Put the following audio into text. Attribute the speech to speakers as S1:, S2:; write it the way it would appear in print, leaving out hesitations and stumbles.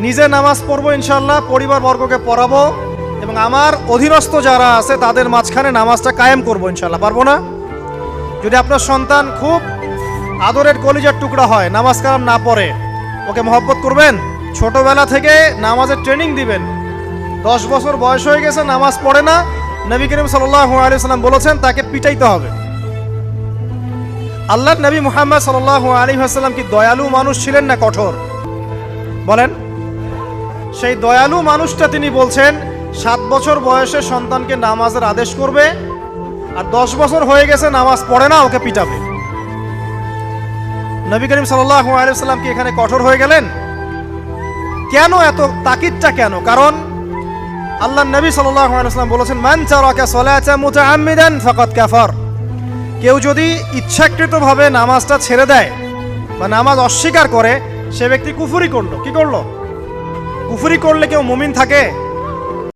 S1: নিজে নামাজ পড়বো ইনশাআল্লাহ, পরিবারবর্গকে পড়াবো এবং আমার অধীনস্থ যারা আছে তাদের মাঝখানে নামাজটা কায়েম করবো ইনশাআল্লাহ। পারবো না? যদি আপনার সন্তান খুব আদরের কলিজার টুকরা হয়, নামাজ কালাম না পড়ে, ওকে মহব্বত করবেন, ছোটবেলা থেকে নামাজের ট্রেনিং দিবেন। 10 বছর বয়স হয়ে গেছে, নামাজ পড়ে না, নবী করিম সাল্লাল্লাহু আলাইহি ওয়াসাল্লাম বলেছেন তাকে পিটাইতে হবে। আল্লাহর নবী মুহাম্মদ সাল্লাল্লাহু আলাইহি ওয়াসাল্লাম কি দয়ালু মানুষ ছিলেন না কঠোর? বলেন। সেই দয়ালু মানুষটা তিনি বলছেন 7 বছর বয়সে সন্তানকে নামাজের আদেশ করবে, আর 10 বছর হয়ে গেছে নামাজ পড়ে না, ওকে পিটাবে। নবী করিম সাল্লাল্লাহু আলাইহি ওয়াসাল্লাম কি এখানে কঠোর হয়ে গেলেন? কেন এত তাকিদটা কেন? কারণ আল্লাহর নবী সাল্লাল্লাহু আলাইহি ওয়াসাল্লাম বলেছেন, মান তারাকা সালাতা মুতাআম্মিদান ফাকাদ কাফার। কেউ যদি ইচ্ছাকৃতভাবে নামাজটা ছেড়ে দেয় বা নামাজ অস্বীকার করে, সে ব্যক্তি কুফরি করলো। কি করলো? কুফরি করলে কেউ মুমিন থাকে?